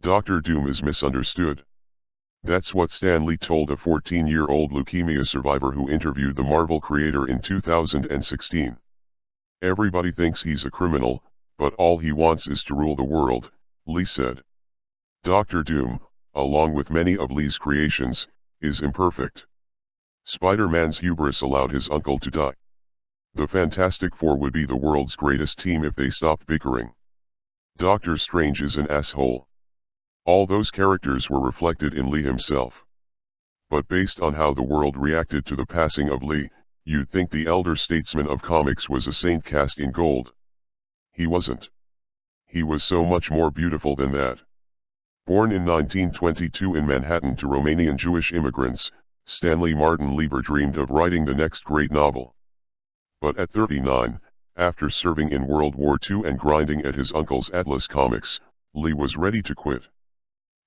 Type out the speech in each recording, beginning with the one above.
Dr. Doom is misunderstood. That's what Stan Lee told a 14-year-old leukemia survivor who interviewed the Marvel creator in 2016. Everybody thinks he's a criminal, but all he wants is to rule the world, Lee said. Dr. Doom, along with many of Lee's creations, is imperfect. Spider-Man's hubris allowed his uncle to die. The Fantastic Four would be the world's greatest team if they stopped bickering. Doctor Strange is an asshole. All those characters were reflected in Lee himself. But based on how the world reacted to the passing of Lee, you'd think the elder statesman of comics was a saint cast in gold. He wasn't. He was so much more beautiful than that. Born in 1922 in Manhattan to Romanian Jewish immigrants, Stanley Martin Lieber dreamed of writing the next great novel. But at 39, after serving in World War II and grinding at his uncle's Atlas Comics, Lee was ready to quit.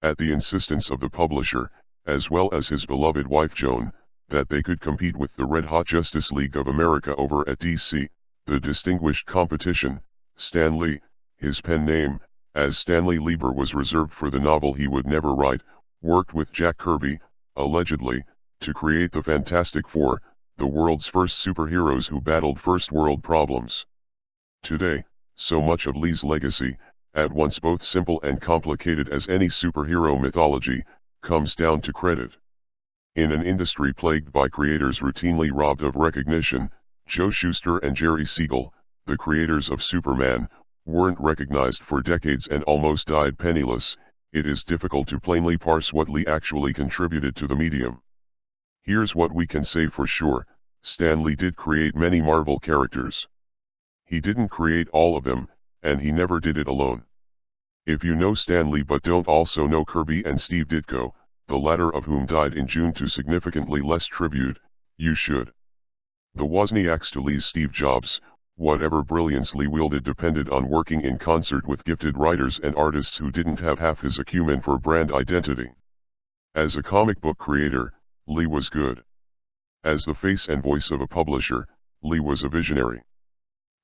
At the insistence of the publisher, as well as his beloved wife Joan, that they could compete with the red-hot Justice League of America over at DC, the distinguished competition, Stan Lee, his pen name, as Stanley Lieber was reserved for the novel he would never write, worked with Jack Kirby, allegedly, to create the Fantastic Four, the world's first superheroes who battled first-world problems. Today, so much of Lee's legacy, at once both simple and complicated as any superhero mythology, comes down to credit. In an industry plagued by creators routinely robbed of recognition, Joe Shuster and Jerry Siegel, the creators of Superman, weren't recognized for decades and almost died penniless. It is difficult to plainly parse what Lee actually contributed to the medium. Here's what we can say for sure: Stan Lee did create many Marvel characters. He didn't create all of them, and he never did it alone. If you know Stan Lee but don't also know Kirby and Steve Ditko, the latter of whom died in June to significantly less tribute, you should. The Wozniaks to Lee's Steve Jobs, whatever brilliance Lee wielded depended on working in concert with gifted writers and artists who didn't have half his acumen for brand identity. As a comic book creator, Lee was good. As the face and voice of a publisher, Lee was a visionary.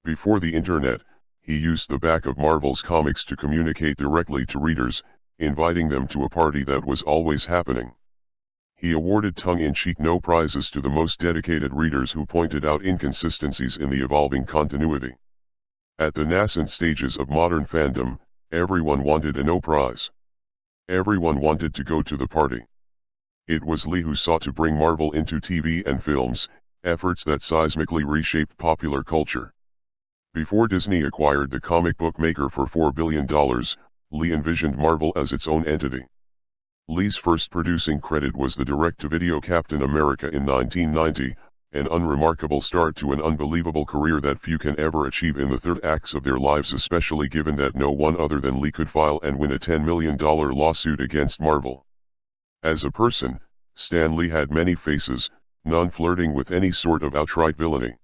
Before the internet, he used the back of Marvel's comics to communicate directly to readers, inviting them to a party that was always happening. He awarded tongue-in-cheek no prizes to the most dedicated readers who pointed out inconsistencies in the evolving continuity. At the nascent stages of modern fandom, everyone wanted a no prize. Everyone wanted to go to the party. It was Lee who sought to bring Marvel into TV and films, efforts that seismically reshaped popular culture. Before Disney acquired the comic book maker for $4 billion, Lee envisioned Marvel as its own entity. Lee's first producing credit was the direct-to-video Captain America in 1990, an unremarkable start to an unbelievable career that few can ever achieve in the third acts of their lives, especially given that no one other than Lee could file and win a $10 million lawsuit against Marvel. As a person, Stan Lee had many faces, none flirting with any sort of outright villainy.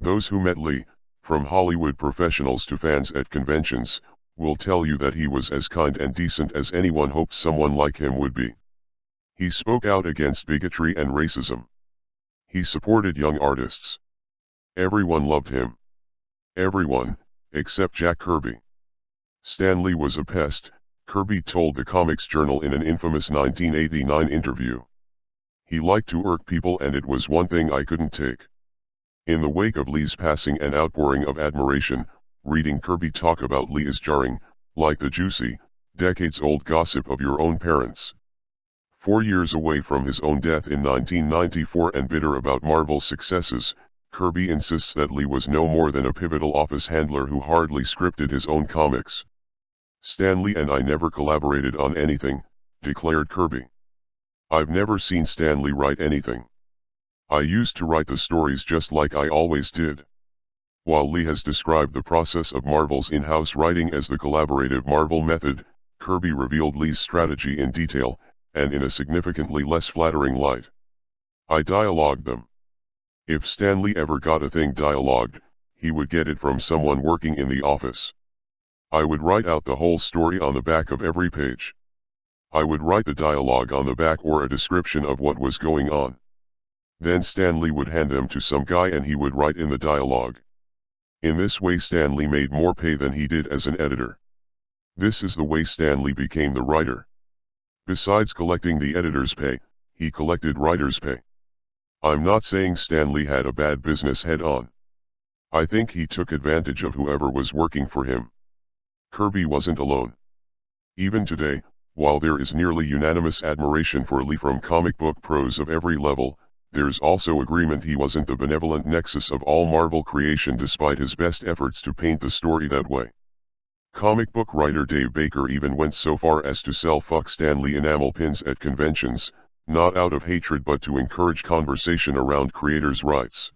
Those who met Lee, from Hollywood professionals to fans at conventions, will tell you that he was as kind and decent as anyone hoped someone like him would be. He spoke out against bigotry and racism. He supported young artists. Everyone loved him. Everyone, except Jack Kirby. Stan Lee was a pest, Kirby told the Comics Journal in an infamous 1989 interview. He liked to irk people, and it was one thing I couldn't take. In the wake of Lee's passing, an outpouring of admiration, reading Kirby talk about Lee is jarring, like the juicy, decades-old gossip of your own parents. 4 years away from his own death in 1994 and bitter about Marvel's successes, Kirby insists that Lee was no more than a pivotal office handler who hardly scripted his own comics. Stan Lee and I never collaborated on anything, declared Kirby. I've never seen Stan Lee write anything. I used to write the stories just like I always did. While Lee has described the process of Marvel's in-house writing as the collaborative Marvel method, Kirby revealed Lee's strategy in detail, and in a significantly less flattering light. I dialogued them. If Stan Lee ever got a thing dialogued, he would get it from someone working in the office. I would write out the whole story on the back of every page. I would write the dialogue on the back or a description of what was going on. Then Stan Lee would hand them to some guy and he would write in the dialogue. In this way Stan Lee made more pay than he did as an editor. This is the way Stan Lee became the writer. Besides collecting the editor's pay, he collected writer's pay. I'm not saying Stan Lee had a bad business head on. I think he took advantage of whoever was working for him. Kirby wasn't alone. Even today, while there is nearly unanimous admiration for Lee from comic book pros of every level, there's also agreement he wasn't the benevolent nexus of all Marvel creation despite his best efforts to paint the story that way. Comic book writer Dave Baker even went so far as to sell "Fuck Stan Lee" enamel pins at conventions, not out of hatred but to encourage conversation around creators' rights.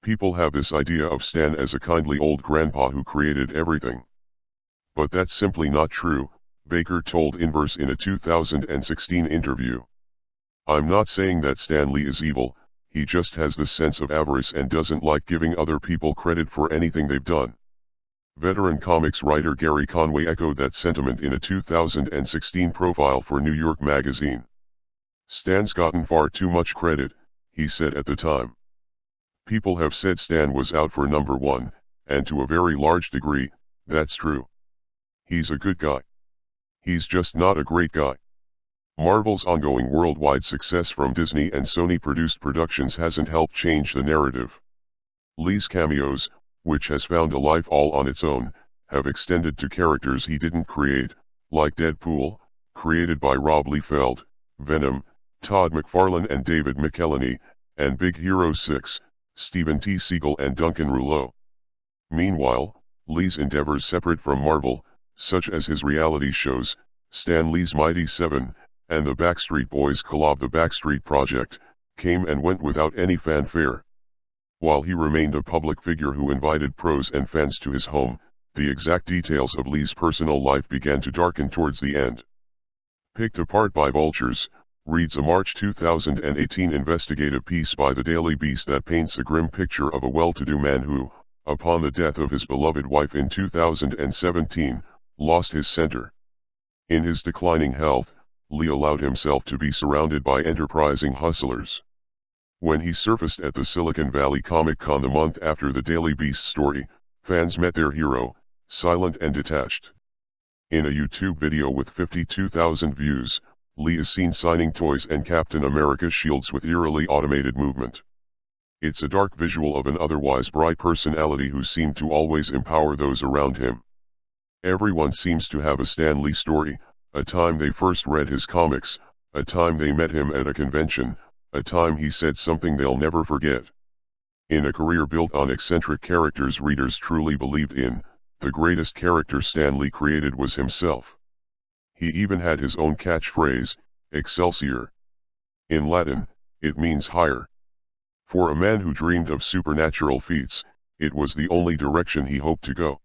People have this idea of Stan as a kindly old grandpa who created everything. But that's simply not true, Baker told Inverse in a 2016 interview. I'm not saying that Stan Lee is evil, he just has this sense of avarice and doesn't like giving other people credit for anything they've done. Veteran comics writer Gary Conway echoed that sentiment in a 2016 profile for New York Magazine. Stan's gotten far too much credit, he said at the time. People have said Stan was out for number one, and to a very large degree, that's true. He's a good guy. He's just not a great guy. Marvel's ongoing worldwide success from Disney and Sony-produced productions hasn't helped change the narrative. Lee's cameos, which has found a life all on its own, have extended to characters he didn't create, like Deadpool, created by Rob Liefeld, Venom, Todd McFarlane and David McElhenney, and Big Hero 6, Steven T. Seagal and Duncan Rouleau. Meanwhile, Lee's endeavors separate from Marvel, such as his reality shows, Stan Lee's Mighty Seven, and the Backstreet Boys collab The Backstreet Project, came and went without any fanfare. While he remained a public figure who invited pros and fans to his home, the exact details of Lee's personal life began to darken towards the end. Picked apart by vultures, reads a March 2018 investigative piece by the Daily Beast that paints a grim picture of a well-to-do man who, upon the death of his beloved wife in 2017, lost his center. In his declining health, Lee allowed himself to be surrounded by enterprising hustlers. When he surfaced at the Silicon Valley Comic-Con the month after the Daily Beast story, fans met their hero, silent and detached. In a YouTube video with 52,000 views, Lee is seen signing toys and Captain America shields with eerily automated movement. It's a dark visual of an otherwise bright personality who seemed to always empower those around him. Everyone seems to have a Stan Lee story, a time they first read his comics, a time they met him at a convention, a time he said something they'll never forget. In a career built on eccentric characters readers truly believed in, the greatest character Stan Lee created was himself. He even had his own catchphrase, Excelsior. In Latin, it means higher. For a man who dreamed of supernatural feats, it was the only direction he hoped to go.